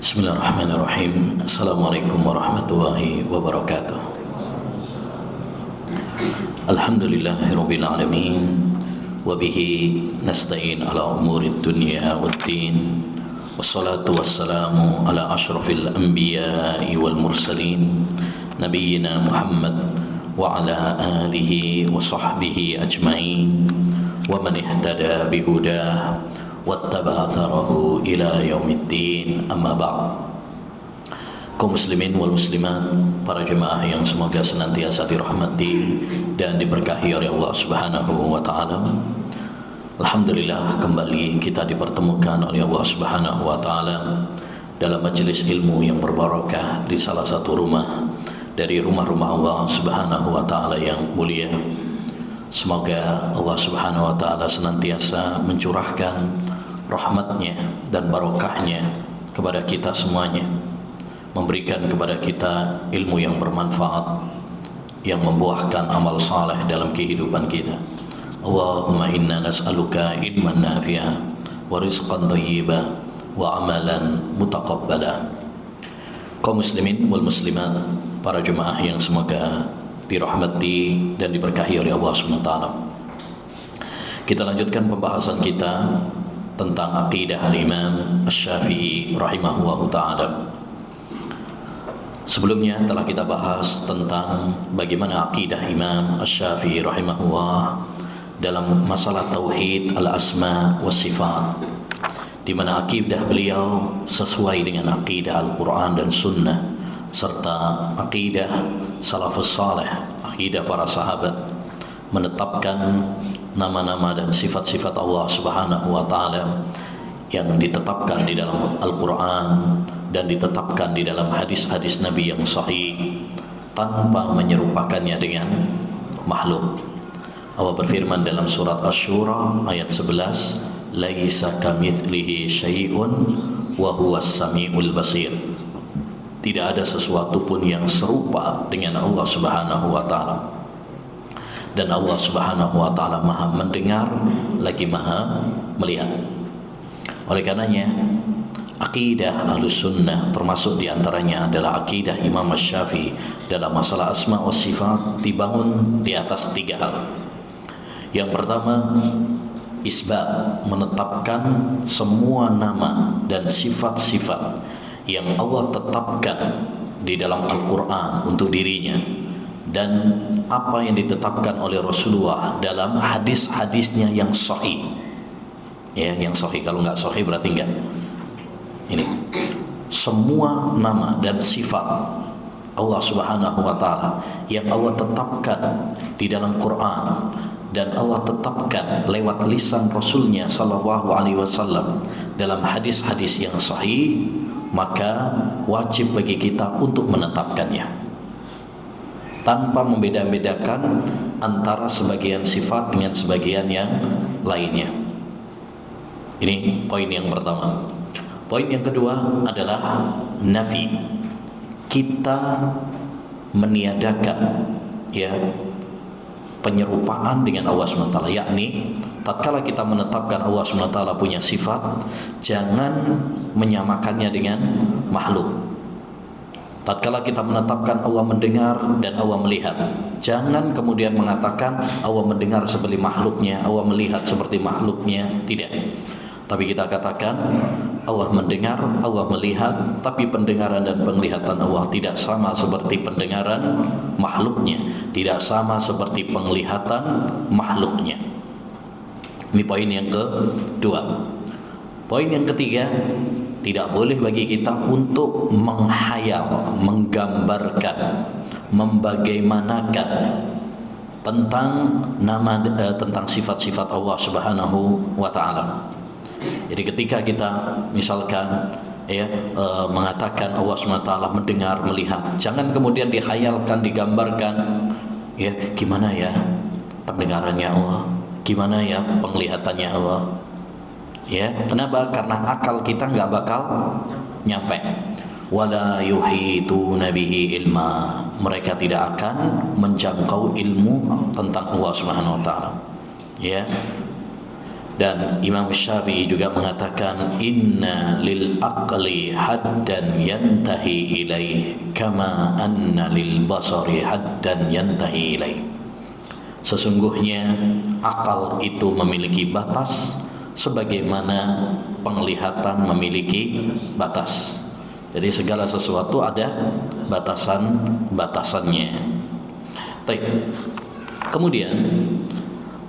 Bismillahirrahmanirrahim. Assalamualaikum warahmatullahi wabarakatuh. Alhamdulillahirabbil alamin wa bihi nasta'in ala umurid dunya waddin. Wassalatu wassalamu ala asyrafil anbiya'i wal mursalin nabiyyina Muhammad wa ala alihi wa sahbihi ajma'in wa man ihtada bihudah wattaba atharahu ila yaumiddin, amma ba'd. Kaum muslimin wal muslimat, para jemaah yang semoga senantiasa dirahmati dan diberkahi oleh Allah Subhanahu wa taala. Alhamdulillah, kembali kita dipertemukan oleh Allah Subhanahu wa taala dalam majelis ilmu yang berbarakah di salah satu rumah dari rumah-rumah Allah Subhanahu wa taala yang mulia. Semoga Allah Subhanahu wa taala senantiasa mencurahkan rahmatnya dan barokahnya kepada kita semuanya, memberikan kepada kita ilmu yang bermanfaat, yang membuahkan amal saleh dalam kehidupan kita. Allahumma inna nas'aluka ilman nafi'a wa rizqan thayyiba wa amalan mutaqabbala. Kaum muslimin wal muslimat, para jemaah yang semoga dirahmati dan diberkahi oleh Allah SWT. Kita lanjutkan pembahasan kita tentang aqidah al-Imam Asy-Syafi'i rahimahullahu ta'ala. Sebelumnya telah kita bahas tentang bagaimana aqidah Imam Asy-Syafi'i rahimahullah dalam masalah tauhid al-asma wa sifat, di mana aqidah beliau sesuai dengan aqidah Al-Quran dan Sunnah serta aqidah salafus salih, aqidah para sahabat, menetapkan nama-nama dan sifat-sifat Allah Subhanahu wa taala yang ditetapkan di dalam Al-Quran dan ditetapkan di dalam hadis-hadis Nabi yang sahih tanpa menyerupakannya dengan makhluk. Allah berfirman dalam surat Asy-Syura ayat 11, laisa kamitslihi syai'un wa huwas samiul basir. Tidak ada sesuatu pun yang serupa dengan Allah Subhanahu wa taala. Dan Allah Subhanahu wa taala Maha mendengar lagi Maha melihat. Oleh karenanya akidah Ahlus Sunnah termasuk diantaranya adalah akidah Imam Asy-Syafi'i dalam masalah asma wa sifat dibangun di atas 3 hal. Yang pertama, isbat, menetapkan semua nama dan sifat-sifat yang Allah tetapkan di dalam Al-Quran untuk dirinya dan apa yang ditetapkan oleh Rasulullah dalam hadis-hadisnya yang sahih. Ya, yang sahih. Kalau nggak sahih berarti enggak. Ini semua nama dan sifat Allah Subhanahu wa taala yang Allah tetapkan di dalam Quran dan Allah tetapkan lewat lisan Rasulnya sallallahu alaihi wasallam dalam hadis-hadis yang sahih, maka wajib bagi kita untuk menetapkannya tanpa membeda-bedakan antara sebagian sifat dengan sebagian yang lainnya. Ini poin yang pertama. Poin yang kedua adalah nafi. Kita meniadakan penyerupaan dengan Allah SWT, yakni tatkala kita menetapkan Allah SWT punya sifat, jangan menyamakannya dengan makhluk. Tatkala kita menetapkan Allah mendengar dan Allah melihat, jangan kemudian mengatakan Allah mendengar seperti makhluknya, Allah melihat seperti makhluknya. Tidak. Tapi kita katakan Allah mendengar, Allah melihat, tapi pendengaran dan penglihatan Allah tidak sama seperti pendengaran makhluknya, tidak sama seperti penglihatan makhluknya. Ini poin yang kedua. Poin yang ketiga, tidak boleh bagi kita untuk menghayal, menggambarkan, membagaimanakan tentang tentang sifat-sifat Allah Subhanahu wa taala. Jadi ketika kita misalkan mengatakan Allah SWT mendengar, melihat, jangan kemudian dihayalkan, digambarkan, gimana ya pendengarannya Allah, gimana ya penglihatannya Allah. Kenapa? Karena akal kita nggak bakal nyampe. Wala yuhituna bihi ilma. Mereka tidak akan menjangkau ilmu tentang Allah Subhanahu wa taala. Dan Imam Syafi'i juga mengatakan inna lil aqli haddan yantahi ilaih kama anna lil basari haddan yantahi ilaih. Sesungguhnya akal itu memiliki batas sebagaimana penglihatan memiliki batas. Jadi segala sesuatu ada batasan-batasannya. Baik. Kemudian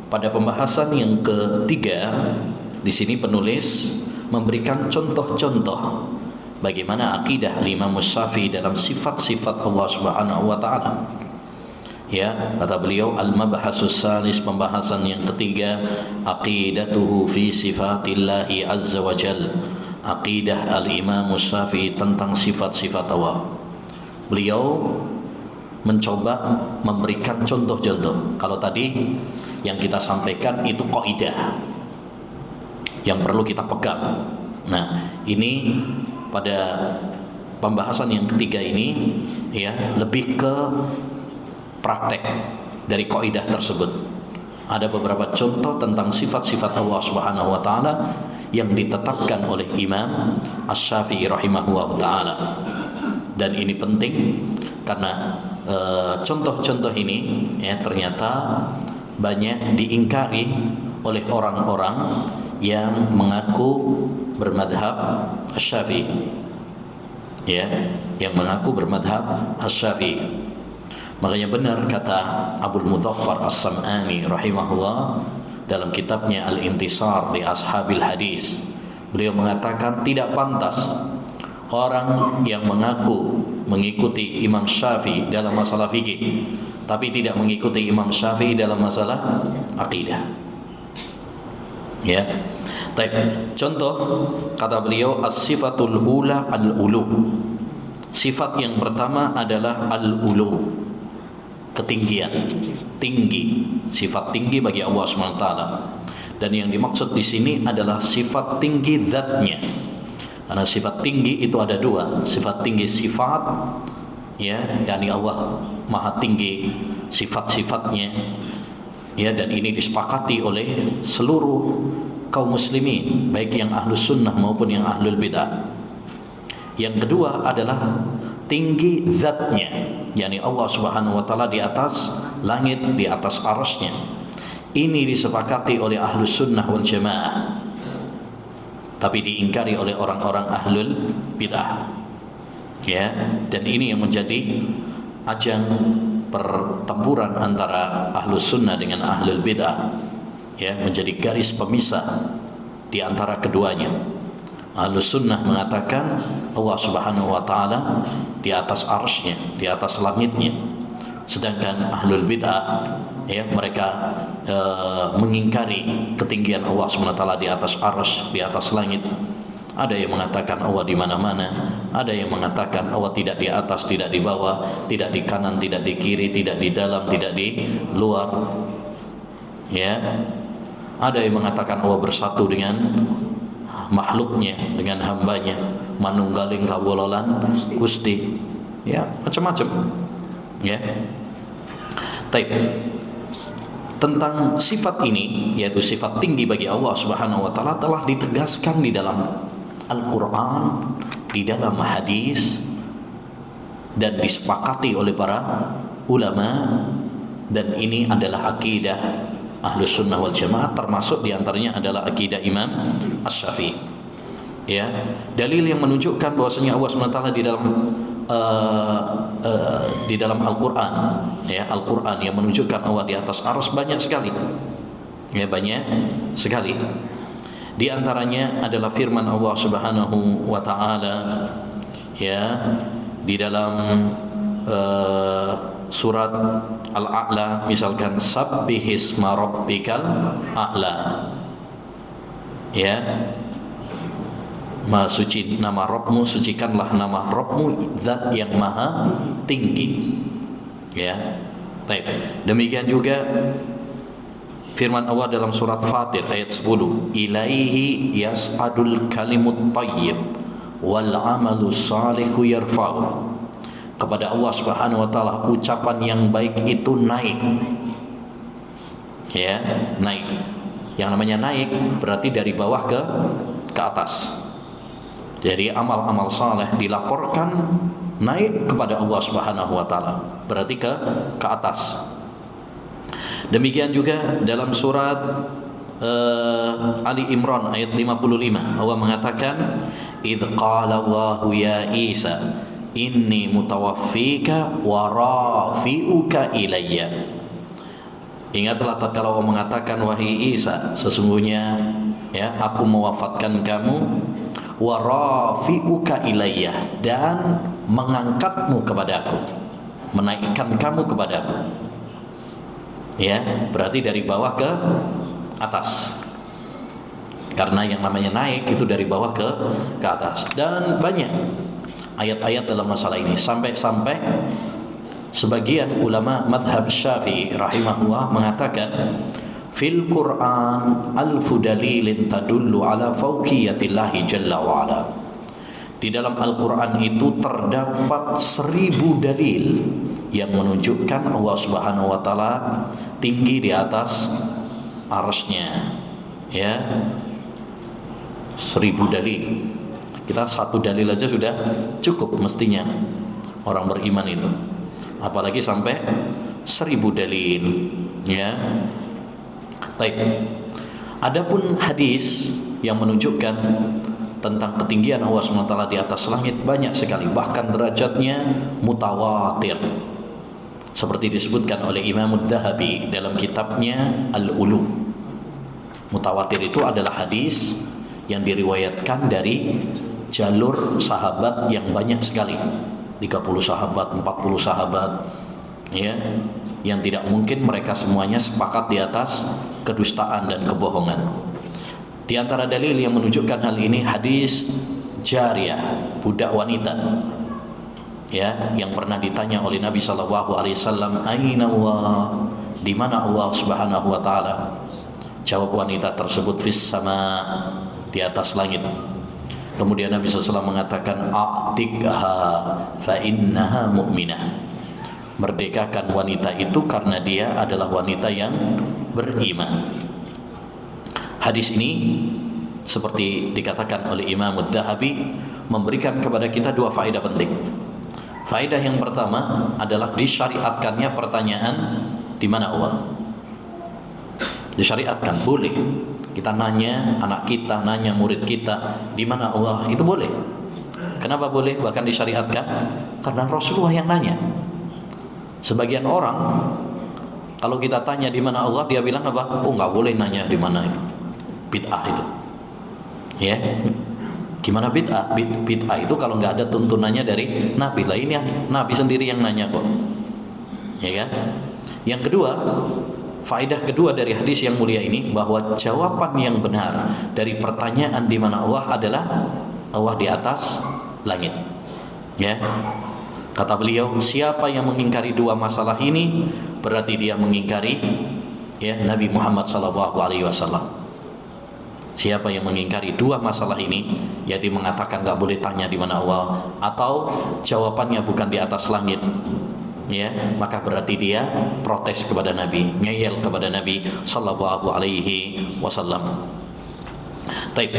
pada pembahasan yang ketiga, di sini penulis memberikan contoh-contoh bagaimana akidah Imam Syafi'i dalam sifat-sifat Allah Subhanahu wa taala. Ya, kata beliau al-mabhasus salis, pembahasan yang ketiga, aqidatuhu fi sifatillahi azza wa jal. Aqidah al-Imam Syafi'i tentang sifat-sifat Allah. Beliau mencoba memberikan contoh-contoh. Kalau tadi yang kita sampaikan itu kaidah yang perlu kita pegang. Nah, ini pada pembahasan yang ketiga ini ya lebih ke praktek dari kaidah tersebut. Ada beberapa contoh tentang sifat-sifat Allah Subhanahu wa taala yang ditetapkan oleh Imam Asy-Syafi'i rahimahullah taala. Dan ini penting karena contoh-contoh ini ya ternyata banyak diingkari oleh orang-orang yang mengaku bermadhab Asy-Syafi'i. Ya, yang mengaku bermadhab Asy-Syafi'i. Makanya benar kata Abdul Mudzaffar As-Sam'ani rahimahullah dalam kitabnya Al-Intisar li Ashabil Hadis. Beliau mengatakan tidak pantas orang yang mengaku mengikuti Imam Syafi'i dalam masalah fikih tapi tidak mengikuti Imam Syafi'i dalam masalah akidah. Ya. Baik. Contoh kata beliau as-sifatul ula al-ulu. Sifat yang pertama adalah al-ulu. Ketinggian, tinggi, sifat tinggi bagi Allah SWT. Dan yang dimaksud di sini adalah sifat tinggi zatnya. Karena sifat tinggi itu ada dua, sifat tinggi sifat, ya, yakni Allah maha tinggi sifat-sifatnya, ya, dan ini disepakati oleh seluruh kaum muslimin, baik yang ahlus sunnah maupun yang ahlul bidah. Yang kedua adalah tinggi zatnya, yakni Allah Subhanahu wa taala di atas langit, di atas arasy-Nya. Ini disepakati oleh ahlus sunnah wal jamaah, tapi diingkari oleh orang-orang ahlul bidah. Ya, dan ini yang menjadi ajang pertempuran antara ahlus sunnah dengan ahlul bidah. Ya, menjadi garis pemisah di antara keduanya. Ahlus sunnah mengatakan Allah Subhanahu wa taala di atas arsy-Nya, di atas langitnya. Sedangkan ahlul bid'ah ya mereka mengingkari ketinggian Allah Subhanahu wa taala di atas arsy, di atas langit. Ada yang mengatakan Allah di mana-mana, ada yang mengatakan Allah tidak di atas, tidak di bawah, tidak di kanan, tidak di kiri, tidak di dalam, tidak di luar. Ya. Ada yang mengatakan Allah bersatu dengan makhluknya, dengan hambanya, manunggaling kawulolan Gusti, ya macam-macam, ya. Taib. Tentang sifat ini, yaitu sifat tinggi bagi Allah Subhanahu wa taala, telah ditegaskan di dalam Al-Quran, di dalam hadis, dan disepakati oleh para ulama. Dan ini adalah akidah Ahlus Sunnah wal Jamaah, termasuk diantaranya adalah akidah Imam Asy-Syafi'i. Ya, dalil yang menunjukkan bahwasanya Allah SWT di dalam Al-Quran, ya, Al-Quran yang menunjukkan Allah di atas arsy banyak sekali. Ya, banyak sekali. Di antaranya adalah firman Allah Subhanahu wa taala, ya, di dalam surat Al-A'la, misalkan sabbihisma rabbikal a'la, ya, maha suci nama Rabbmu, sucikanlah nama Rabbmu, zat yang maha tinggi, ya. Baik. Demikian juga firman Allah dalam surat Fatir ayat 10, ilaihi yas'adul kalimut thayyib wal amalu salihu yarfa'u. Kepada Allah Subhanahu wa taala ucapan yang baik itu naik. Ya, naik. Yang namanya naik berarti dari bawah ke atas. Jadi amal-amal saleh dilaporkan naik kepada Allah Subhanahu wa taala, berarti ke atas. Demikian juga dalam surat Ali Imran ayat 55, Allah mengatakan, "Idz qala Allahu ya Isa, inni mutawaffika wa rafi'uka ilayya." Ingatlah tatkala Allah mengatakan, wahai Isa, sesungguhnya ya aku mewafatkan kamu, wa rafi'uka ilayya, dan mengangkatmu kepadaku, menaikkan kamu kepadaku. Ya, berarti dari bawah ke atas. Karena yang namanya naik itu dari bawah ke atas. Dan banyak ayat-ayat dalam masalah ini, sampai-sampai sebagian ulama madhab Syafi'i rahimahullah mengatakan, fil Quran alfu dalilin tadullu ala fauqiyatillahi jalla wa'ala. Di dalam Al-Quran itu terdapat 1000 dalil yang menunjukkan Allah Subhanahu wa taala tinggi di atas arsy-Nya. Ya, 1000 dalil. Kita satu dalil aja sudah cukup mestinya orang beriman itu, apalagi sampai 1000 dalil. Ya. Baik. Adapun hadis yang menunjukkan tentang ketinggian Allah SWT di atas langit banyak sekali, bahkan derajatnya mutawatir. Seperti disebutkan oleh Imam Az-Zahabi dalam kitabnya Al-Ulu. Mutawatir itu adalah hadis yang diriwayatkan dari jalur sahabat yang banyak sekali, 30 sahabat, 40 sahabat, ya, yang tidak mungkin mereka semuanya sepakat di atas kedustaan dan kebohongan. Di antara dalil yang menunjukkan hal ini hadis Jariyah, budak wanita, ya, yang pernah ditanya oleh Nabi sallallahu alaihi wasallam, "Aina Allah?" Di mana Allah Subhanahu wa taala? Jawab wanita tersebut, "Fis sama," di atas langit. Kemudian Nabi SAW mengatakan, "A'tikha fa innaha mu'minah." Merdekakan wanita itu karena dia adalah wanita yang beriman. Hadis ini seperti dikatakan oleh Imam Az-Zahabi memberikan kepada kita dua faedah penting. Faedah yang pertama adalah disyariatkannya pertanyaan di mana Allah. Disyariatkan, boleh kita nanya anak kita, nanya murid kita, di mana Allah, itu boleh. Kenapa boleh? Bahkan disyariatkan karena Rasulullah yang nanya. Sebagian orang kalau kita tanya di mana Allah, dia bilang apa? Oh, nggak boleh nanya di mana itu. Bid'ah itu. Ya. Gimana bid'ah? Bid'ah itu kalau nggak ada tuntunannya dari Nabi. Lah ini Nabi sendiri yang nanya kok. Ya kan? Yang kedua, faedah kedua dari hadis yang mulia ini, bahwa jawaban yang benar dari pertanyaan di mana Allah adalah Allah di atas langit. Ya. Kata beliau, siapa yang mengingkari dua masalah ini berarti dia mengingkari ya Nabi Muhammad SAW. Siapa yang mengingkari dua masalah ini, yaitu mengatakan nggak boleh tanya di mana Allah, atau jawabannya bukan di atas langit, ya, maka berarti dia protes kepada Nabi, ngeyel kepada Nabi sallallahu alaihi wasallam. Baik.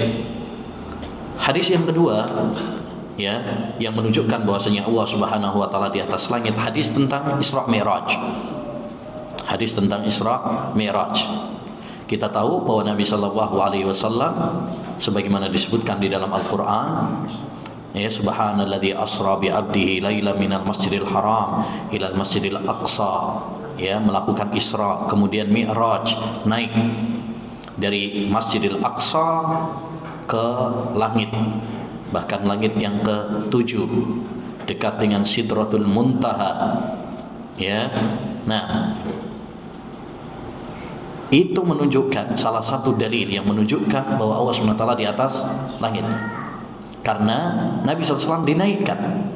Hadis yang kedua, ya, yang menunjukkan bahwasanya Allah Subhanahu wa taala di atas langit, hadis tentang Isra Mi'raj. Hadis tentang Isra Mi'raj. Kita tahu bahwa Nabi sallallahu alaihi wasallam sebagaimana disebutkan di dalam Al-Qur'an, ya, subhanalladzi asra bi 'abdihi laila minal masjidil haram ilal masjidil aqsa, ya, melakukan Isra, kemudian Mi'raj, naik dari Masjidil Aqsa ke langit, bahkan langit yang ke-7 dekat dengan Sidratul Muntaha, ya. Nah, itu menunjukkan salah satu dalil yang menunjukkan bahwa Allah SWT di atas langit, karena Nabi SAW dinaikkan,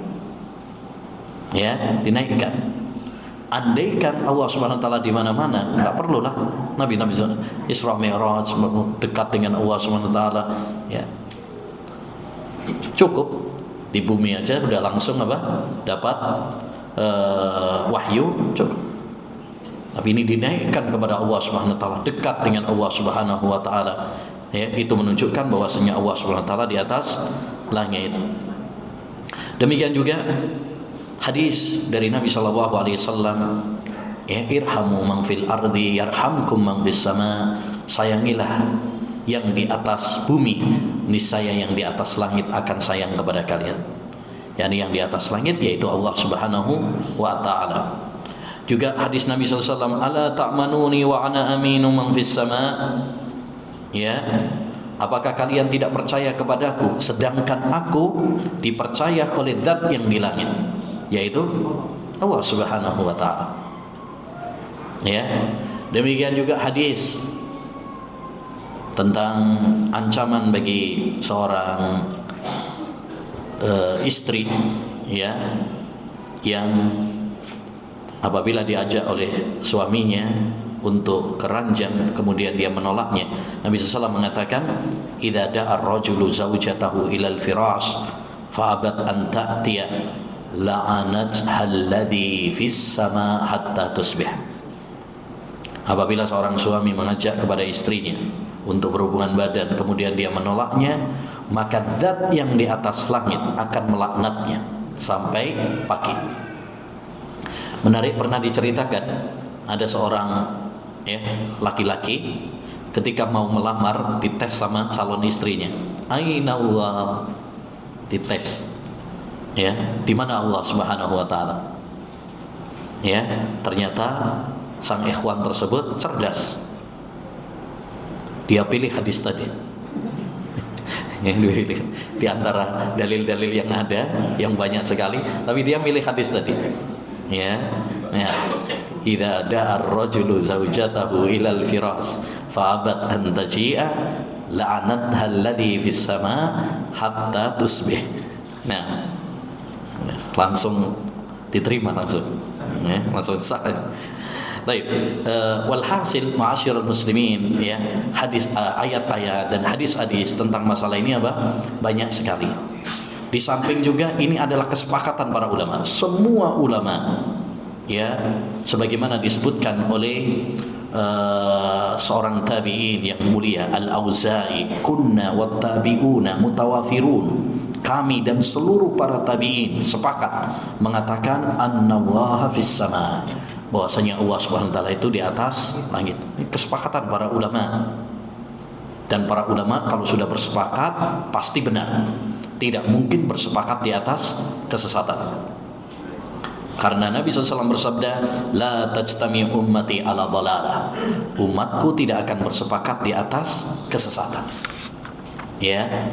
ya, dinaikkan. Andaikan Allah SWT di mana-mana, nggak perlulah Nabi Isra Mi'raj dekat dengan Allah SWT, ya, cukup di bumi aja udah langsung apa dapat wahyu, cukup. Tapi ini dinaikkan kepada Allah Subhanahu wa taala, dekat dengan Allah Subhanahu wa taala. Ya, itu menunjukkan bahwasanya Allah Subhanahu wa taala di atas langit. Demikian juga hadis dari Nabi sallallahu alaihi wasallam, ya, irhamu man fil ardi yarhamkum man fis sama. Sayangilah yang di atas bumi, niscaya yang di atas langit akan sayang kepada kalian. Yani yang di atas langit yaitu Allah Subhanahu wa taala. Juga hadis Nabi sallallahu alaihi wasallam, ala ta'manuni wa ana aminu man fis sama. Ya, apakah kalian tidak percaya kepadaku sedangkan aku dipercaya oleh zat yang di langit, yaitu Allah Subhanahu wa taala. Ya, demikian juga hadis tentang ancaman bagi seorang istri, ya, yang apabila diajak oleh suaminya untuk keranjang kemudian dia menolaknya, Nabi SAW mengatakan, idza da'a ar-rajulu zawjatahu ilal firash fa'abat an ta'tiya la'anat alladhi fis sama hatta tusbih. Apabila seorang suami mengajak kepada istrinya untuk berhubungan badan kemudian dia menolaknya, maka zat yang di atas langit akan melaknatnya sampai pagi. Menarik, pernah diceritakan ada seorang, ya, laki-laki ketika mau melamar dites sama calon istrinya. Aina Allah, dites, ya, di mana Allah Subhanahu wa taala. Ya, ternyata sang ikhwan tersebut cerdas. Dia pilih hadis tadi. Di antara dalil-dalil yang ada yang banyak sekali, tapi dia milih hadis tadi. Ya, ya. Idza da'a ar-rajulu zawjatahu ilal firas fa'abat an taji'a la'anatha alladhi fis sama hatta tusbih. Nah, langsung diterima langsung. Ya, langsung sah. Baik, walhasil ma'asyiral muslimin, ya, hadis, ayat-ayat dan hadis-hadis tentang masalah ini apa? Banyak sekali. Di samping juga ini adalah kesepakatan para ulama, semua ulama, ya, sebagaimana disebutkan oleh seorang tabi'in yang mulia, Al-Auza'i, kunna wat tabi'una mutawafirun. Kami dan seluruh para tabi'in sepakat mengatakan annallaha fis sama, bahwasanya Allah Subhanahu wa taala itu di atas langit. Ini kesepakatan para ulama. Dan para ulama kalau sudah bersepakat pasti benar. Tidak mungkin bersepakat di atas kesesatan. Karena Nabi SAW bersabda, la tajtami ummati ala dhalalah. Umatku tidak akan bersepakat di atas kesesatan. Ya.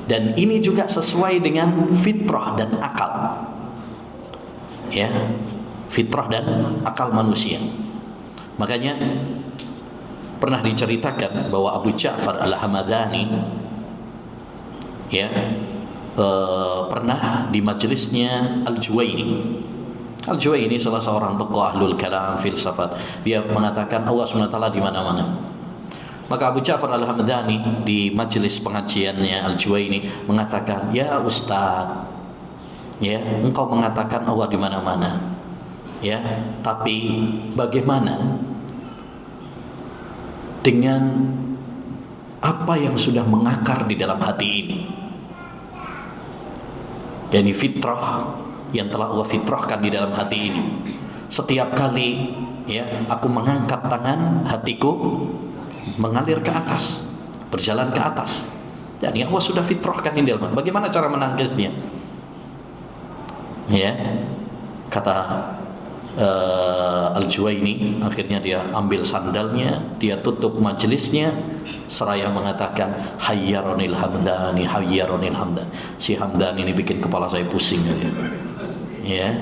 Dan ini juga sesuai dengan fitrah dan akal. Ya. Fitrah dan akal manusia. Makanya pernah diceritakan bahwa Abu Ja'far Al-Hamadani, ya, pernah di majelisnya Al-Juwaini. Al-Juwaini salah seorang tokoh ahlul kalam filsafat. Dia mengatakan Allah SWT di mana-mana. Maka Abu Ja'far Al-Hamadani di majelis pengajiannya Al-Juwaini mengatakan, ya Ustaz, ya, engkau mengatakan Allah di mana-mana, ya, tapi bagaimana dengan apa yang sudah mengakar di dalam hati ini? Yani fitrah yang telah Allah fitrahkan di dalam hati ini. Setiap kali, ya, aku mengangkat tangan, hatiku mengalir ke atas, berjalan ke atas. Yani Allah sudah fitrahkan di dalam. Bagaimana cara menangkisnya? Ya, kata Al-Juwaini, akhirnya dia ambil sandalnya, dia tutup majelisnya seraya mengatakan, hayyaronil hamdani, hayyaronil hamdan. Si Hamdan ini bikin kepala saya pusing, ya.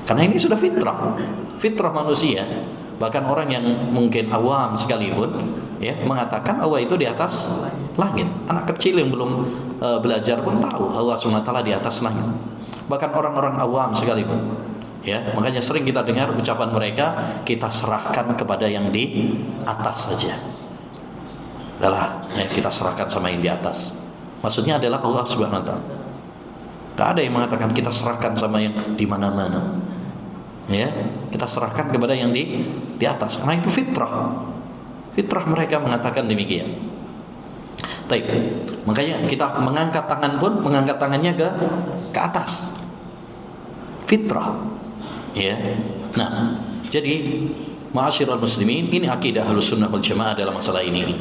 Karena ini sudah fitrah manusia. Bahkan orang yang mungkin awam sekalipun, ya, mengatakan Allah itu di atas langit. Anak kecil yang belum belajar pun tahu Allah SWT di atas langit. Bahkan orang-orang awam sekalipun, ya, makanya sering kita dengar ucapan mereka, kita serahkan kepada yang di atas saja. Adalah, ya, kita serahkan sama yang di atas. Maksudnya adalah Allah Subhanahu wa taala. Tidak ada yang mengatakan kita serahkan sama yang di mana-mana. Ya, kita serahkan kepada yang di atas. Karena itu fitrah. Fitrah mereka mengatakan demikian. Baik. Makanya kita mengangkat tangan pun mengangkat tangannya ke atas. Fitrah. Ya. Nah, jadi ma'asyiral muslimin, ini akidah Ahlussunnah wal Jamaah dalam masalah ini.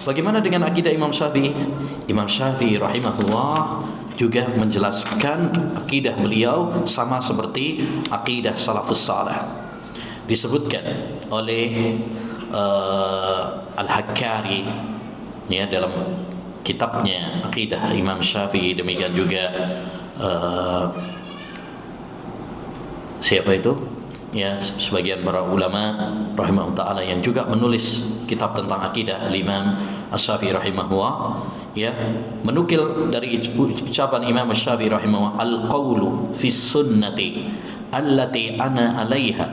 Bagaimana dengan akidah Imam Syafi'i? Imam Syafi'i rahimahullah juga menjelaskan akidah beliau sama seperti akidah salafus salih. Disebutkan oleh Al-Hakkari ya dalam kitabnya akidah Imam Syafi'i, demikian juga siapa itu? Ya, sebagian para ulama rahimahullah ta'ala yang juga menulis kitab tentang akidah Imam Asy-Syafi'i rahimahullah, ya, menukil dari ucapan Imam Asy-Syafi'i rahimahullah, al-qawlu fi sunnati allati ana 'alaiha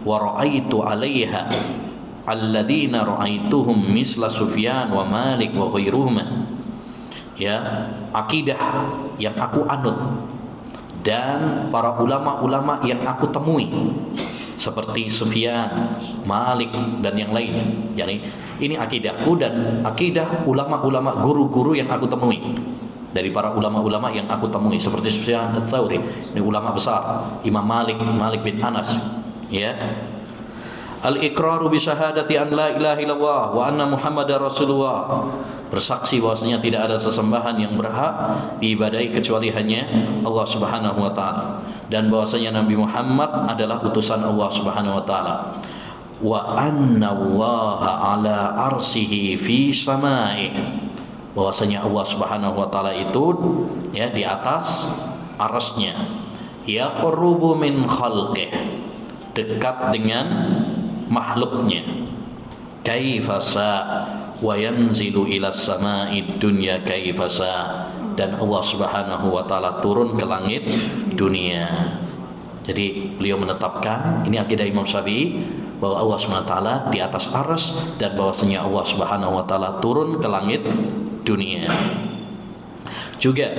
wa ra'aitu 'alaiha alladzina ra'aituhum misla Sufyan wa Malik wa ghairuhuma. Ya, akidah yang aku anut dan para ulama-ulama yang aku temui seperti Sufyan, Malik dan yang lainnya. Jadi ini akidahku dan akidah ulama-ulama guru-guru yang aku temui dari para ulama-ulama yang aku temui seperti Sufyan Ats-Tsauri, ini ulama besar, Imam Malik bin Anas, ya. Al-iqraru bi syahadati an la ilaha illallah wa anna Muhammadar Rasulullah, bersaksi bahwasanya tidak ada sesembahan yang berhak diibadahi kecuali hanya Allah Subhanahu wa taala, dan bahwasanya Nabi Muhammad adalah utusan Allah Subhanahu wa taala. Wa anna Allaha ala arsihi fi samai, bahwasanya Allah Subhanahu wa taala itu ya di atas arasnya, yaqrubu min khalqih, dekat dengan makhluknya, kaifasa wa yanzilu ila sama'id dunya kaifasa, dan Allah Subhanahu wa taala turun ke langit dunia. Jadi beliau menetapkan, ini akidah Imam Syafi'i, bahwa Allah Subhanahu wa taala di atas arsy dan bahwasanya Allah Subhanahu wa taala turun ke langit dunia. Juga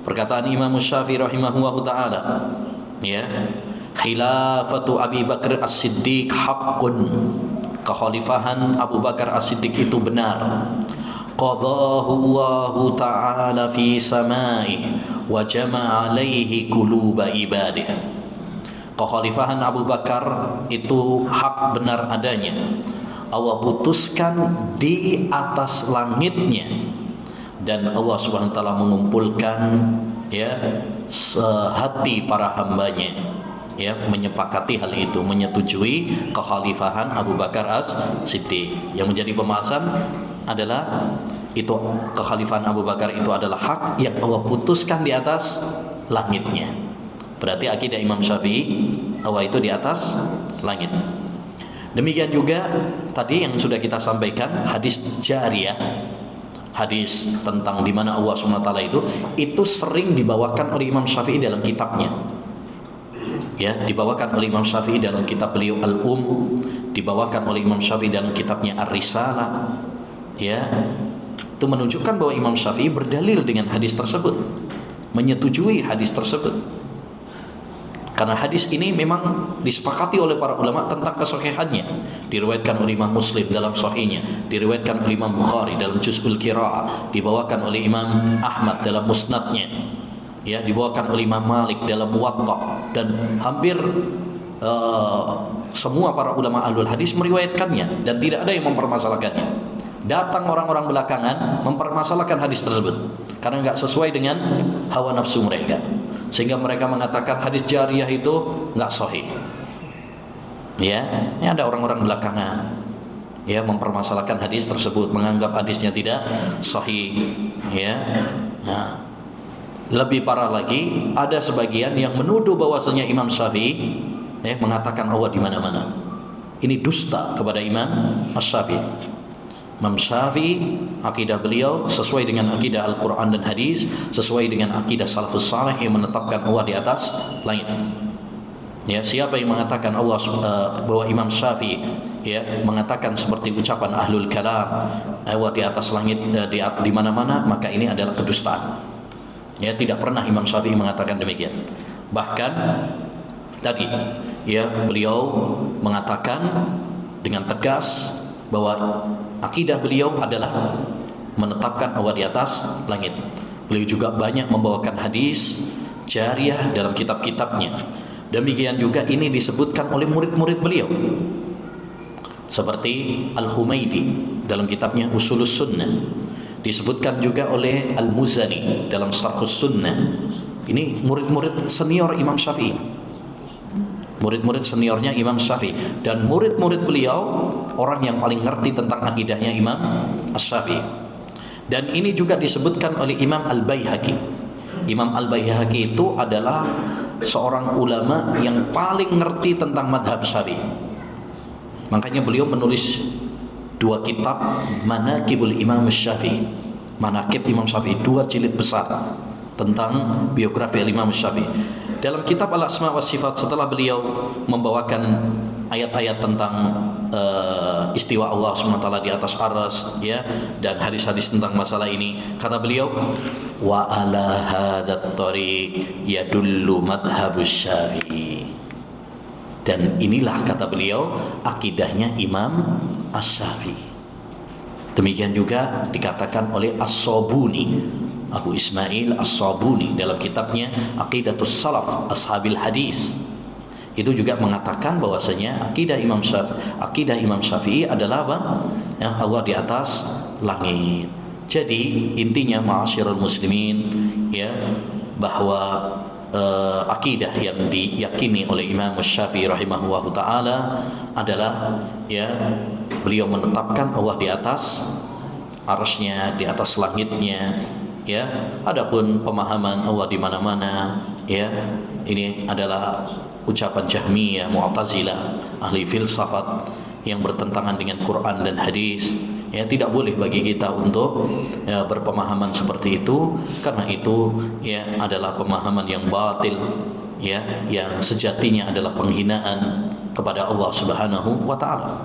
perkataan Imam Syafi'i rahimahullahu taala, ya, khilafatu Abi Bakar As-Siddiq haqqun, kekhalifahan Abu Bakar As-Siddiq itu benar. Qadahu Allahu ta'ala fi samai wa jama'a alaihi quluba ibadih. Kekhalifahan Abu Bakar itu hak benar adanya. Allah putuskan di atas langitnya dan Allah Subhanahu wa taala mengumpulkan ya hati para hambanya, ya, menyepakati hal itu, menyetujui kekhalifahan Abu Bakar As-Siddiq. Yang menjadi pembahasan adalah itu kekhalifahan Abu Bakar itu adalah hak yang Allah putuskan di atas langitnya. Berarti akidah Imam Syafi'i Allah itu di atas langit. Demikian juga tadi yang sudah kita sampaikan hadis jariyah, hadis tentang di mana Allah SWT itu sering dibawakan oleh Imam Syafi'i dalam kitabnya. Ya, dibawakan oleh Imam Syafi'i dalam kitab beliau dibawakan oleh Imam Syafi'i dalam kitabnya Ar-Risalah. Ya, itu menunjukkan bahwa Imam Syafi'i berdalil dengan hadis tersebut, menyetujui hadis tersebut. Karena hadis ini memang disepakati oleh para ulama tentang kesahihannya. Diriwayatkan oleh Imam Muslim dalam sahihnya, diriwayatkan oleh Imam Bukhari dalam Juz'ul Qiraah, dibawakan oleh Imam Ahmad dalam Musnadnya, ya, dibawakan oleh Imam Malik dalam Muwatta, dan hampir semua para ulama ahlul hadis meriwayatkannya dan tidak ada yang mempermasalahkannya. Datang orang-orang belakangan mempermasalahkan hadis tersebut karena enggak sesuai dengan hawa nafsu mereka, sehingga mereka mengatakan hadis jariyah itu enggak sahih. Ya, ini ada orang-orang belakangan ya mempermasalahkan hadis tersebut, menganggap hadisnya tidak sahih, ya. Nah, lebih parah lagi, ada sebagian yang menuduh bahwasanya Imam Syafi'i mengatakan Allah di mana-mana. Ini dusta kepada Imam Asy-Syafi'i. Imam Syafi'i, akidah beliau sesuai dengan akidah Al-Quran dan hadis, sesuai dengan akidah salafus salih yang menetapkan Allah di atas langit. Ya, siapa yang mengatakan Allah bahwa Imam Syafi'i ya mengatakan seperti ucapan ahlul kalam, Allah di atas langit, di mana-mana, maka ini adalah kedustaan. Ya, tidak pernah Imam Syafi'i mengatakan demikian. Bahkan tadi ya beliau mengatakan dengan tegas bahwa akidah beliau adalah menetapkan Allah di atas langit. Beliau juga banyak membawakan hadis jariyah dalam kitab-kitabnya. Demikian juga ini disebutkan oleh murid-murid beliau, seperti Al-Humaidi dalam kitabnya Usulus Sunnah, disebutkan juga oleh Al-Muzani dalam Syarhus Sunnah. Ini murid-murid senior Imam Syafi'i, murid-murid seniornya Imam Syafi'i, dan murid-murid beliau orang yang paling ngerti tentang akidahnya Imam Asy-Syafi'i. Dan ini juga disebutkan oleh Imam Al-Baihaqi. Imam Al-Baihaqi itu adalah seorang ulama yang paling ngerti tentang madhab Syafi'i. Makanya beliau menulis 2 kitab Manaqibul Imam Syafi'i, Manaqib Imam Syafi'i, 2 jilid besar tentang biografi Imam Syafi'i. Dalam kitab Al-Asma wa Sifat, setelah beliau membawakan ayat-ayat tentang istiwa Allah SWT di atas arsy, ya, dan hadis-hadis tentang masalah ini, kata beliau, wa ala hadzat thariq yadullu madhhabus Syafi'i. Dan inilah, kata beliau, akidahnya Imam Asy-Syafi'i. Demikian juga dikatakan oleh As-Sabuni, Abu Ismail As-Sabuni dalam kitabnya Aqidatus Salaf Ashabil Hadis. Itu juga mengatakan bahwasanya akidah Imam Syafi'i adalah apa? Ya, Allah di atas langit. Jadi intinya ma'asyiral muslimin, ya, bahwa akidah yang diyakini oleh Imam Syafi'i rahimahullahu taala adalah, ya, beliau menetapkan Allah di atas arsy-Nya, di atas langitnya, ya. Adapun pemahaman Allah di mana-mana, ya, ini adalah ucapan Jahmiyah, Mu'tazilah, ahli filsafat yang bertentangan dengan Quran dan hadis. Ya, tidak boleh bagi kita untuk, ya, berpemahaman seperti itu, karena itu, ya, adalah pemahaman yang batil, ya, yang sejatinya adalah penghinaan kepada Allah Subhanahu wa taala.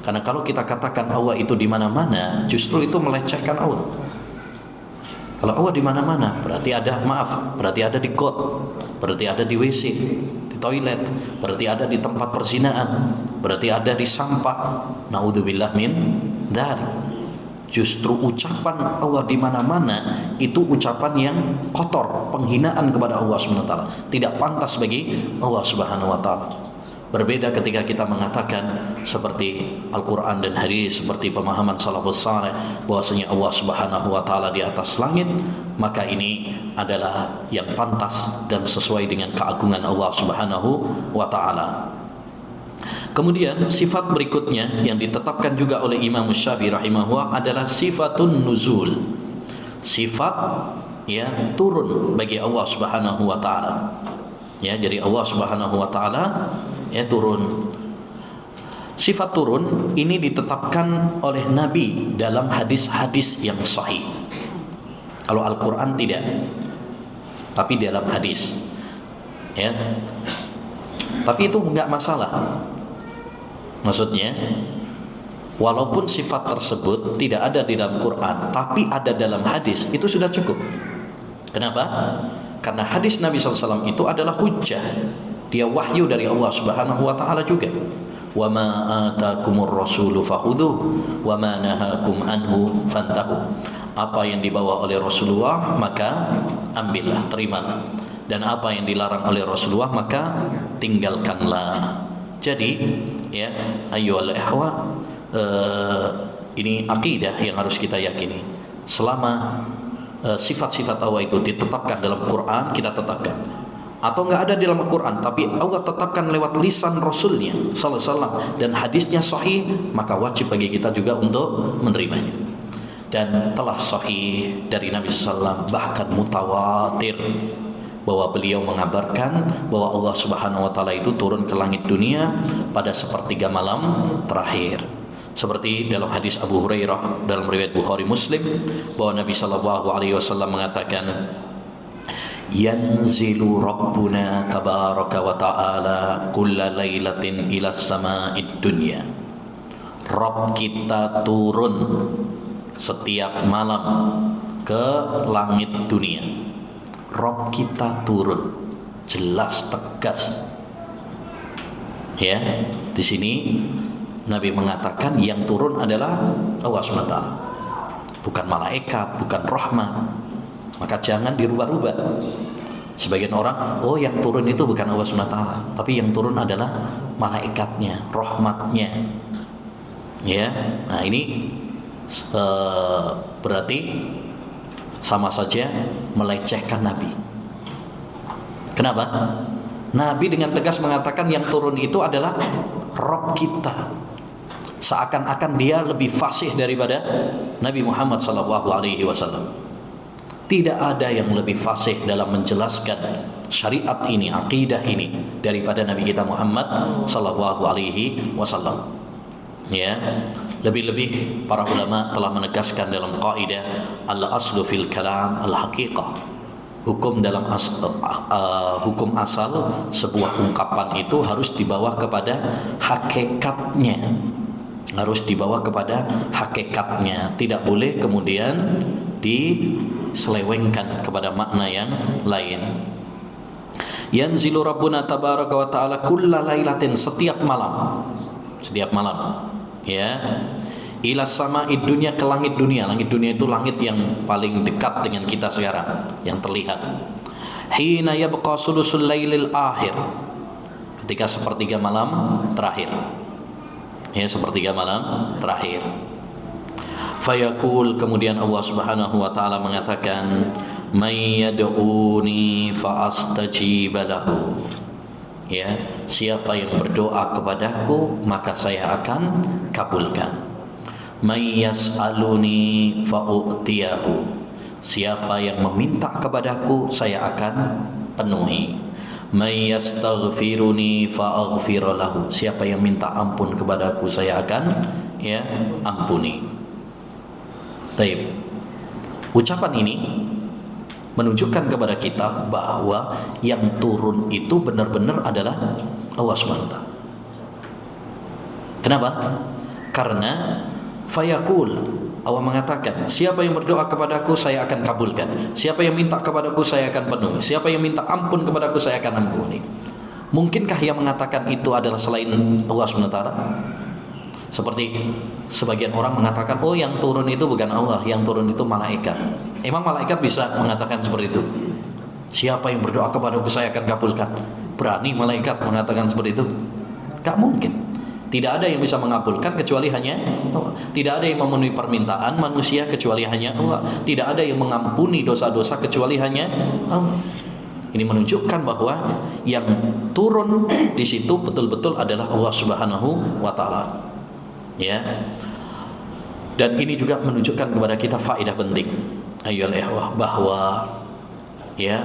Karena kalau kita katakan Allah itu di mana-mana, justru itu melecehkan Allah. Kalau Allah di mana-mana, berarti ada di got, berarti ada di WC, di toilet, berarti ada di tempat perzinaan, berarti ada di sampah. Naudzubillah min dzalik. Justru ucapan Allah di mana-mana itu ucapan yang kotor, penghinaan kepada Allah Subhanahu wa taala, tidak pantas bagi Allah Subhanahu wa taala. Berbeda ketika kita mengatakan seperti Al-Quran dan hadis, seperti pemahaman salafus saleh bahwasanya Allah Subhanahu wa taala di atas langit, maka ini adalah yang pantas dan sesuai dengan keagungan Allah Subhanahu wa taala. Kemudian sifat berikutnya yang ditetapkan juga oleh Imam Syafi'i rahimahullah adalah sifatun nuzul. Sifat, ya, turun bagi Allah Subhanahu wa taala. Ya, jadi Allah Subhanahu wa taala, ya, turun. Sifat turun ini ditetapkan oleh Nabi dalam hadis-hadis yang sahih. Kalau Al-Quran tidak, tapi dalam hadis, ya. Tapi itu enggak masalah. Maksudnya, walaupun sifat tersebut tidak ada di dalam Quran, tapi ada dalam hadis, itu sudah cukup. Kenapa? Karena hadis Nabi SAW itu adalah hujjah. Dia wahyu dari Allah Subhanahu wa taala juga. Wa ma atakumur rasulu fakhudhuhu wa ma nahakum anhu fantahu. Apa yang dibawa oleh Rasulullah maka ambillah, terimalah. Dan apa yang dilarang oleh Rasulullah maka tinggalkanlah. Jadi, ya, ayyuhal ikhwah, ini akidah yang harus kita yakini. Selama sifat-sifat Allah itu ditetapkan dalam Quran, kita tetapkan. Atau enggak ada di dalam Quran, tapi Allah tetapkan lewat lisan Rasulnya sallallahu alaihi wasallam dan hadisnya sahih, maka wajib bagi kita juga untuk menerimanya. Dan telah sahih dari Nabi sallallahu alaihi wasallam, bahkan mutawatir, bahwa beliau mengabarkan bahwa Allah Subhanahu wa taala itu turun ke langit dunia pada sepertiga malam terakhir. Seperti dalam hadis Abu Hurairah dalam riwayat Bukhari Muslim, bahwa Nabi sallallahu alaihi wasallam mengatakan, yanzilu rabbuna tabaraka wa ta'ala kulla lailatin ila sama'id dunya. Rabb kita turun setiap malam ke langit dunia. Rabb kita turun, jelas, tegas. Ya, di sini Nabi mengatakan yang turun adalah Allah SWT, bukan malaikat, bukan rahmat. Maka jangan dirubah-rubah. Sebagian orang, oh yang turun itu bukan Allah SWT, tapi yang turun adalah malaikatnya, rahmatnya. Ya, nah ini berarti sama saja melecehkan Nabi. Kenapa? Nabi dengan tegas mengatakan yang turun itu adalah Rabb kita. Seakan-akan dia lebih fasih daripada Nabi Muhammad SAW. Tidak ada yang lebih fasih dalam menjelaskan syariat ini, akidah ini daripada Nabi kita Muhammad SAW. Ya, lebih-lebih para ulama telah menegaskan dalam kaidah al-aslu fil kalam al-haqiqah. Hukum dalam hukum asal sebuah ungkapan itu harus dibawa kepada hakikatnya. Harus dibawa kepada hakikatnya. Tidak boleh kemudian diselewengkan kepada makna yang lain. Yanzilu Rabbuna tabaraka wa ta'ala kulla lailatin, setiap malam. Setiap malam. Ya. Ila sama'id dunya, ke langit dunia. Langit dunia itu langit yang paling dekat dengan kita sekarang, yang terlihat. Hina yabqa sulusul lailil akhir, ketika sepertiga malam terakhir. Ya, sepertiga malam terakhir. Fayaqul, kemudian Allah Subhanahu wa taala mengatakan, may yad'uni fa astajib lahu. Ya, siapa yang berdoa kepadaku maka saya akan kabulkan. May yas'aluni fa'u'tiyahu, siapa yang meminta kepadaku saya akan penuhi. May yastaghfiruni fa'aghfir lahu, siapa yang minta ampun kepadaku saya akan ampuni. Baik. Ucapan ini menunjukkan kepada kita bahwa yang turun itu benar-benar adalah Allah SWT. Kenapa? Karena fayaqul, Allah mengatakan, siapa yang berdoa kepadaku saya akan kabulkan, siapa yang minta kepadaku saya akan penuhi, siapa yang minta ampun kepadaku saya akan ampuni. Mungkinkah yang mengatakan itu adalah selain Allah SWT? Seperti sebagian orang mengatakan, oh yang turun itu bukan Allah, yang turun itu malaikat. Emang malaikat bisa mengatakan seperti itu? Siapa yang berdoa kepadaku saya akan kabulkan. Berani malaikat mengatakan seperti itu? Gak mungkin. Tidak ada yang bisa mengabulkan kecuali hanya Allah. Tidak ada yang memenuhi permintaan manusia kecuali hanya Allah. Tidak ada yang mengampuni dosa-dosa kecuali hanya Allah. Ini menunjukkan bahwa yang turun di situ betul-betul adalah Allah Subhanahu wa taala. Ya. Dan ini juga menunjukkan kepada kita faedah penting. Ayyuhal ikhwah, bahwa ya,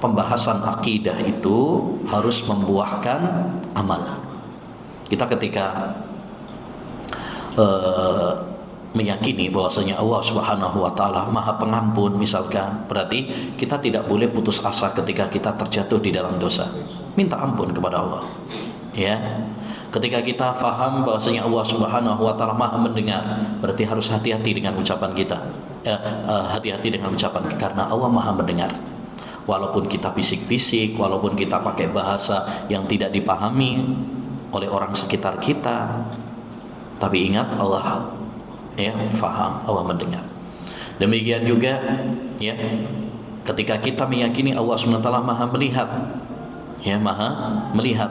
pembahasan akidah itu harus membuahkan amal. Kita ketika meyakini bahwasanya Allah Subhanahu wa taala Maha Pengampun misalkan, berarti kita tidak boleh putus asa ketika kita terjatuh di dalam dosa. Minta ampun kepada Allah. Ya. Ketika kita faham bahwasanya Allah Subhanahu wa taala Maha mendengar, berarti harus hati-hati dengan ucapan kita. Hati-hati dengan ucapan kita, karena Allah Maha mendengar. Walaupun kita bisik-bisik, walaupun kita pakai bahasa yang tidak dipahami oleh orang sekitar kita, tapi ingat Allah faham, Allah mendengar. Demikian juga ya, ketika kita meyakini Allah SWT Maha melihat, Maha melihat,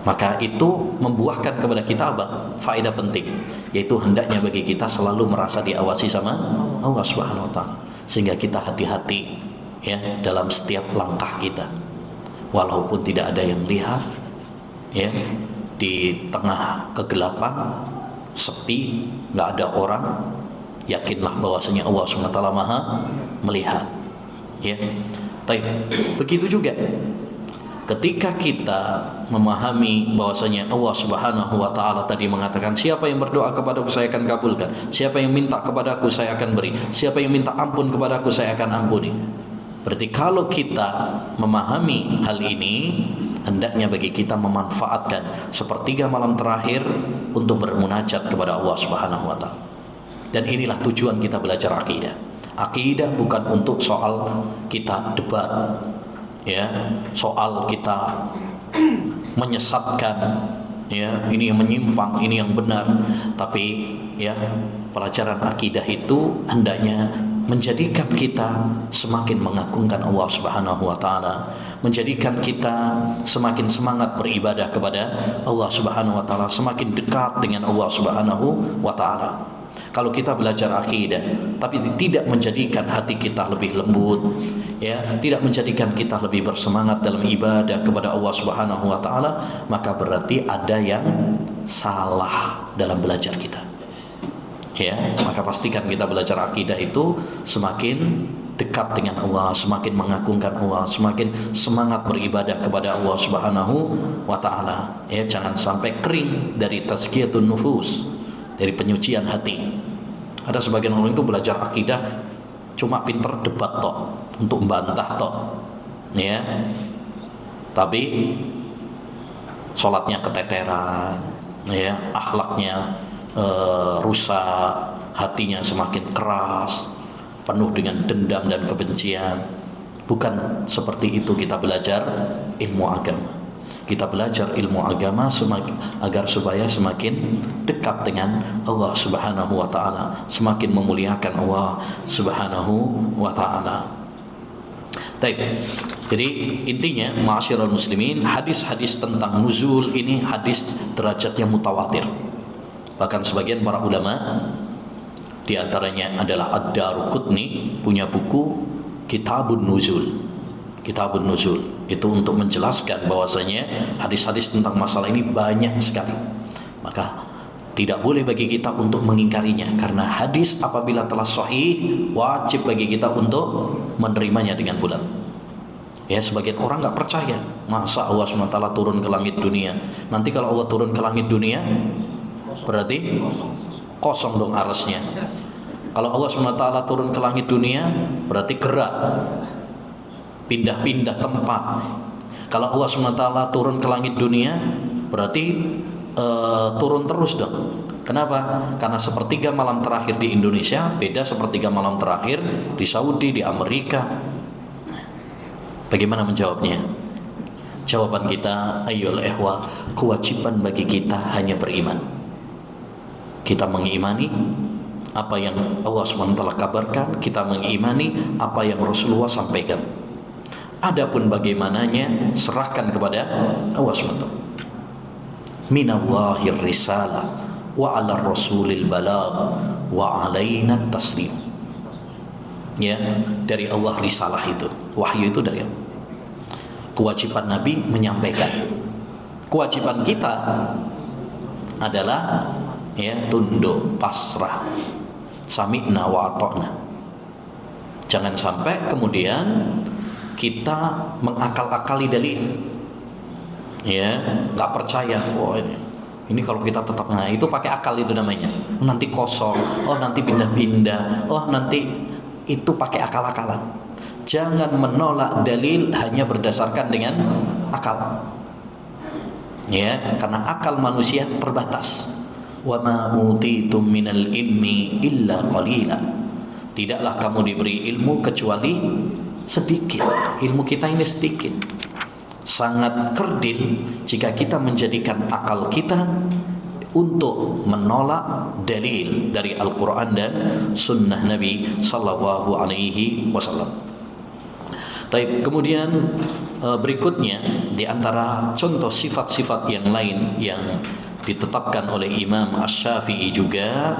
maka itu membuahkan kepada kita apa? Faedah penting, yaitu hendaknya bagi kita selalu merasa diawasi sama Allah Subhanahu wa taala, sehingga kita hati-hati dalam setiap langkah kita. Walaupun tidak ada yang lihat, di tengah kegelapan, sepi, nggak ada orang, yakinlah bahwasanya Allah SWT Maha melihat. Begitu juga ketika kita memahami bahwasanya Allah Subhanahu wa taala tadi mengatakan, siapa yang berdoa kepadaku saya akan kabulkan, siapa yang minta kepadaku saya akan beri, siapa yang minta ampun kepadaku saya akan ampuni. Berarti kalau kita memahami hal ini, hendaknya bagi kita memanfaatkan sepertiga malam terakhir untuk bermunajat kepada Allah Subhanahu wa taala. Dan inilah tujuan kita belajar akidah. Akidah bukan untuk soal kita debat, soal kita menyesatkan, ya, ini yang menyimpang, ini yang benar. Tapi ya, pelajaran akidah itu hendaknya menjadikan kita semakin mengagungkan Allah Subhanahu wa taala, menjadikan kita semakin semangat beribadah kepada Allah Subhanahu wa taala, semakin dekat dengan Allah Subhanahu wa taala. Kalau kita belajar akidah tapi tidak menjadikan hati kita lebih lembut, ya, tidak menjadikan kita lebih bersemangat dalam ibadah kepada Allah Subhanahu wa taala, maka berarti ada yang salah dalam belajar kita. Ya, maka pastikan kita belajar akidah itu semakin dekat dengan Allah, semakin mengagungkan Allah, semakin semangat beribadah kepada Allah Subhanahu wa taala. Ya, jangan sampai kering dari tazkiyatun nufus, dari penyucian hati. Ada sebagian orang itu belajar akidah cuma pinter debat tok, untuk membantah tok, ya. Tapi sholatnya keteteran, ya, akhlaknya rusak, hatinya semakin keras, penuh dengan dendam dan kebencian. Bukan seperti itu kita belajar ilmu agama. Kita belajar ilmu agama agar supaya semakin dekat dengan Allah Subhanahu wa taala, semakin memuliakan Allah Subhanahu wa taala. Baik. Jadi intinya ma'asyiral muslimin, hadis-hadis tentang nuzul ini hadis derajatnya mutawatir. Bahkan sebagian para ulama, di antaranya adalah Ad-Daruqutni, punya buku Kitabun Nuzul. Kitabun Nuzul itu untuk menjelaskan bahwasanya hadis-hadis tentang masalah ini banyak sekali. Maka tidak boleh bagi kita untuk mengingkarinya, karena hadis apabila telah sahih wajib bagi kita untuk menerimanya dengan bulat. Ya, sebagian orang nggak percaya, masa Allah SWT turun ke langit dunia. Nanti kalau Allah turun ke langit dunia, berarti kosong dong arasnya. Kalau Allah SWT turun ke langit dunia, berarti gerak, pindah-pindah tempat. Kalau Allah SWT turun ke langit dunia, berarti turun terus dong. Kenapa? Karena sepertiga malam terakhir di Indonesia beda sepertiga malam terakhir di Saudi, di Amerika. Bagaimana menjawabnya? Jawaban kita, ayyul ikhwah, kewajiban bagi kita hanya beriman. Kita mengimani apa yang Allah SWT kabarkan, kita mengimani apa yang Rasulullah sampaikan. Adapun bagaimananya serahkan kepada Allah SWT. Minallahir risalah wa 'ala rasulil balagh wa 'alaina taslim. Ya, dari Allah risalah itu, wahyu itu dari Allah. Kewajiban Nabi menyampaikan. Kewajiban kita adalah ya tunduk, pasrah, sami'na wa ata'na. Jangan sampai kemudian kita mengakal-akali dalil, ya, nggak percaya. Oh, ini kalau kita tetap, nah itu pakai akal itu namanya. Nanti kosong, oh nanti pindah-pindah, oh nanti, itu pakai akal-akalan. Jangan menolak dalil hanya berdasarkan dengan akal, ya, karena akal manusia terbatas. Wa ma utitum minal ilmi illa qalila. Tidaklah kamu diberi ilmu kecuali sedikit. Ilmu kita ini sedikit. Sangat kerdil jika kita menjadikan akal kita untuk menolak dalil dari Al-Quran dan Sunnah Nabi Sallallahu Alaihi Wasallam. Baik, kemudian berikutnya di antara contoh sifat-sifat yang lain yang ditetapkan oleh Imam Asy-Syafi'i juga.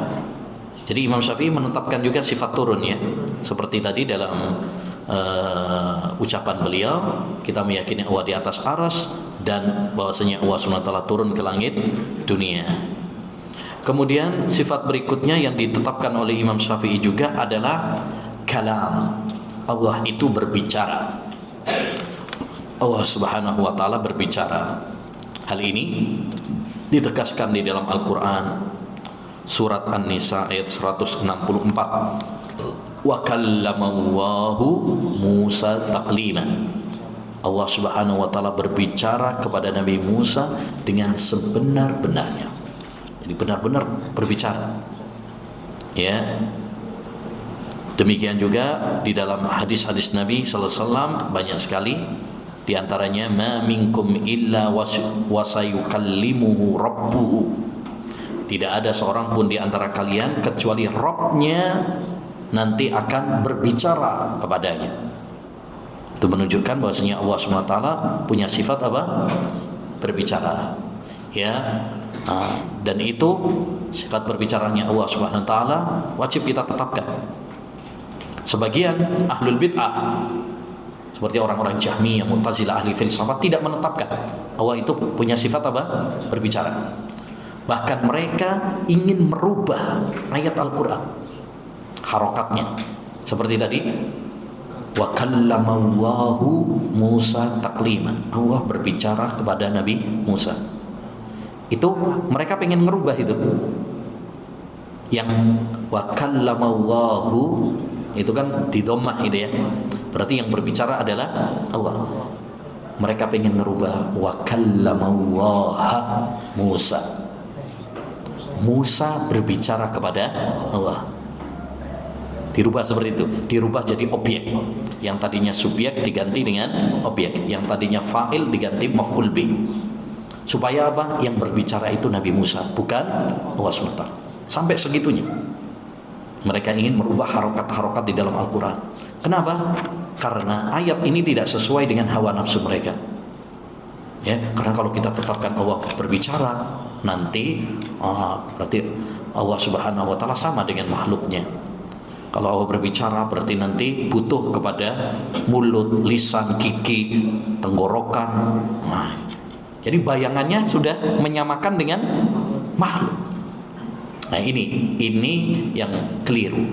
Jadi Imam Syafi'i menetapkan juga sifat turun, ya, seperti tadi dalam ucapan beliau, kita meyakini Allah di atas arsy dan bahwasanya Allah SWT turun ke langit dunia. Kemudian sifat berikutnya yang ditetapkan oleh Imam Syafi'i juga adalah kalam. Allah itu berbicara. Allah Subhanahu wa taala berbicara. Hal ini ditegaskan di dalam Al-Quran surat An-Nisa ayat 164. Wa kallamallahu Musa taklima. Allah Subhanahu wa taala berbicara kepada Nabi Musa dengan sebenar-benarnya. Jadi benar-benar berbicara. Ya. Demikian juga di dalam hadis-hadis Nabi sallallahu alaihi wasallam banyak sekali Di antaranya ma minkum illa wasayukallimuhu rabbuhu. Tidak ada seorang pun di antara kalian kecuali Rabb-nya nanti akan berbicara kepadanya. Itu menunjukkan bahwasanya Allah SWT punya sifat apa? Berbicara. Ya. Dan itu sifat berbicaranya Allah Subhanahu wa taala wajib kita tetapkan. Sebagian ahlul bid'ah seperti orang-orang Jahmiyah, Mu'tazilah, ahli filsafat tidak menetapkan Allah itu punya sifat apa? Berbicara. Bahkan mereka ingin merubah ayat Al-Qur'an, harokatnya. Seperti tadi, wa kallamallahu Musa taklima. Allah berbicara kepada Nabi Musa. Itu mereka pengen ngerubah itu. Yang wa kallamallahu itu kan di dhammah itu ya. Berarti yang berbicara adalah Allah. Mereka pengen ngerubah wa kallamallaha Musa. Musa berbicara kepada Allah. Dirubah seperti itu. Dirubah jadi objek. Yang tadinya subjek diganti dengan objek. Yang tadinya fa'il diganti maf'ul bih. Supaya apa? Yang berbicara itu Nabi Musa, bukan Allah SWT. Sampai segitunya. Mereka ingin merubah harokat-harokat di dalam Al-Quran. Kenapa? Karena ayat ini tidak sesuai dengan hawa nafsu mereka. Ya, karena kalau kita tetapkan Allah berbicara, nanti berarti Allah Subhanahu wa taala sama dengan makhluknya. Kalau Allah berbicara berarti nanti butuh kepada mulut, lisan, gigi, tenggorokan. Nah, jadi bayangannya sudah menyamakan dengan makhluk. Nah, ini yang keliru.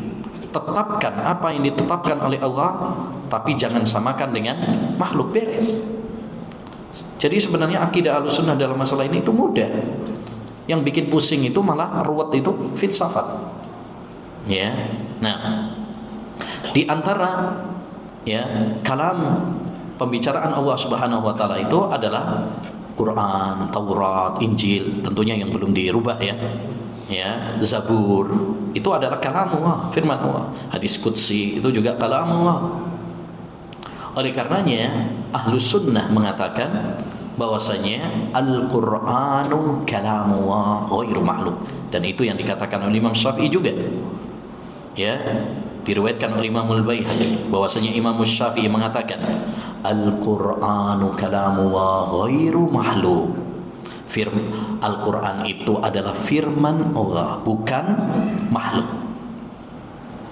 Tetapkan apa yang ditetapkan oleh Allah, tapi jangan samakan dengan makhluk, beres. Jadi sebenarnya akidah Ahlussunnah dalam masalah ini itu mudah. Yang bikin pusing itu malah ruwet itu filsafat. Ya. Nah, di antara ya kalam pembicaraan Allah Subhanahu wa taala itu adalah Quran, Taurat, Injil, tentunya yang belum dirubah ya. Ya, Zabur itu adalah kalam Allah, firman Allah. Hadis qudsi itu juga kalam Allah. Oleh karenanya Ahlus Sunnah mengatakan bahwasanya Al-Qur'anu kalamullah ghairu makhluk, dan itu yang dikatakan oleh Imam Syafi'i juga. Ya, diriwayatkan oleh Imam Al-Baihaqi bahwasanya Imam Syafi'i mengatakan Al-Qur'anu kalamullah ghairu makhluk. Al-Quran itu adalah firman Allah, bukan makhluk.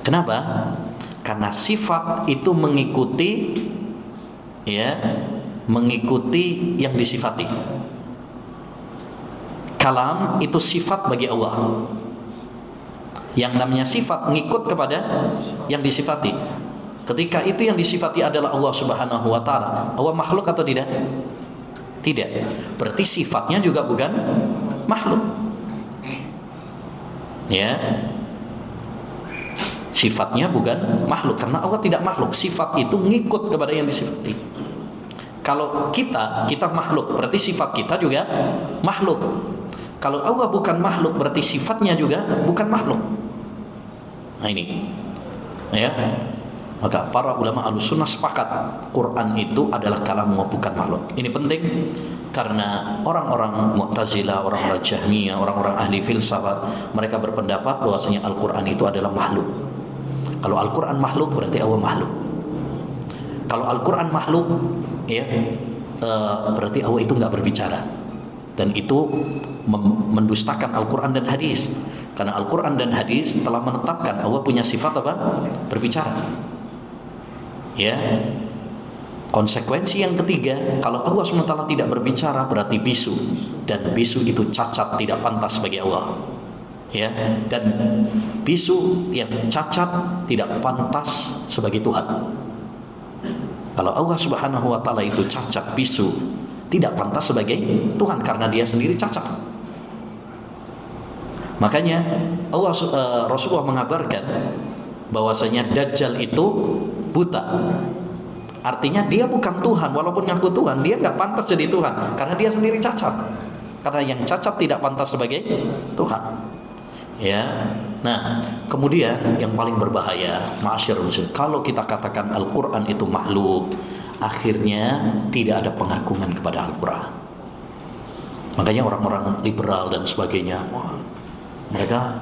Kenapa? Karena sifat itu mengikuti ya, mengikuti yang disifati. Kalam itu sifat bagi Allah. Yang namanya sifat ngikut kepada yang disifati. Ketika itu yang disifati adalah Allah Subhanahu wa taala, Allah makhluk atau tidak? Tidak. Berarti sifatnya juga bukan makhluk. Ya. Sifatnya bukan makhluk karena Allah tidak makhluk. Sifat itu ngikut kepada yang disifati. Kalau kita makhluk, berarti sifat kita juga makhluk. Kalau Allah bukan makhluk, berarti sifatnya juga bukan makhluk. Nah ini. Ya. Maka para ulama Ahlussunnah sepakat Quran itu adalah kalam Allah, bukan makhluk. Ini penting karena orang-orang Mu'tazilah, orang-orang Jahmiyah, orang-orang ahli filsafat, mereka berpendapat bahwasanya Al-Quran itu adalah makhluk. Kalau Al-Quran makhluk berarti Allah makhluk. Kalau Al-Quran makhluk ya berarti Allah itu enggak berbicara. Dan itu mendustakan Al-Quran dan hadis. Karena Al-Quran dan hadis telah menetapkan Allah punya sifat apa? Berbicara. Ya, konsekuensi yang ketiga, kalau Allah SWT tidak berbicara berarti bisu, dan bisu itu cacat, tidak pantas bagi Allah. Ya, dan bisu yang cacat tidak pantas sebagai Tuhan. Kalau Allah Subhanahu wa taala itu cacat, bisu, tidak pantas sebagai Tuhan karena dia sendiri cacat. Makanya Rasulullah mengabarkan bahwasanya Dajjal itu buta. Artinya dia bukan Tuhan, walaupun ngaku Tuhan, dia nggak pantas jadi Tuhan karena dia sendiri cacat. Karena yang cacat tidak pantas sebagai Tuhan. Ya. Nah, kemudian yang paling berbahaya, ma'asyiral muslimin, kalau kita katakan Al-Qur'an itu makhluk akhirnya tidak ada pengagungan kepada Al-Quran. Makanya orang-orang liberal dan sebagainya, wah, mereka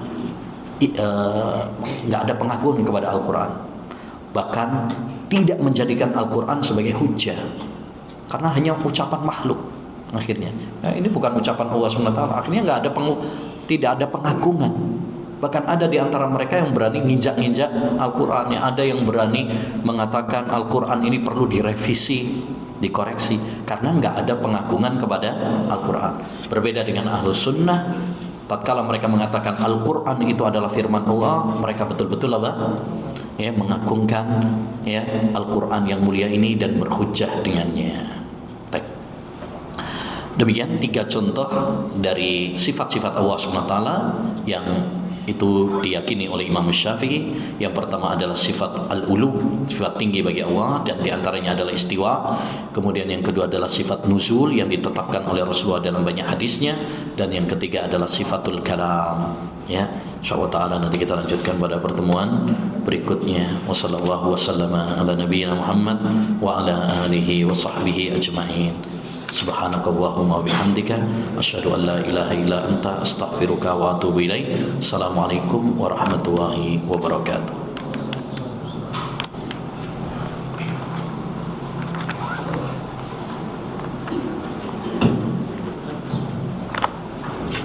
nggak ada pengagungan kepada Al-Quran, bahkan tidak menjadikan Al-Quran sebagai hujjah, karena hanya ucapan makhluk. Akhirnya ini bukan ucapan Allah SWT. Akhirnya tidak ada pengagungan. Bahkan ada di antara mereka yang berani nginjak-nginjak Al-Quran, ada yang berani mengatakan Al-Quran ini perlu direvisi, dikoreksi, karena nggak ada pengagungan kepada Al-Quran. Berbeda dengan Ahlus Sunnah, tatkala mereka mengatakan Al-Quran itu adalah firman Allah, mereka betul-betul ya, mengagungkan ya Al-Quran yang mulia ini dan berhujjah dengannya. Demikian 3 contoh dari sifat-sifat Allah SWT yang itu diyakini oleh Imam Syafi'i. Yang pertama adalah sifat al-ulu, sifat tinggi bagi Allah, dan diantaranya adalah istiwa. Kemudian yang kedua adalah sifat nuzul yang ditetapkan oleh Rasulullah dalam banyak hadisnya, dan yang ketiga adalah sifatul kalam. Ya, insyaallah taala nanti kita lanjutkan pada pertemuan berikutnya. Wassallallahu wasallama ala nabiyyina Muhammad wa ala alihi wa sahbihi ajma'in. Subhanakallahumma wabihamdika asyhadu an la ilaha illa anta astaghfiruka wa atubu ilaik. Assalamualaikum warahmatullahi wabarakatuh.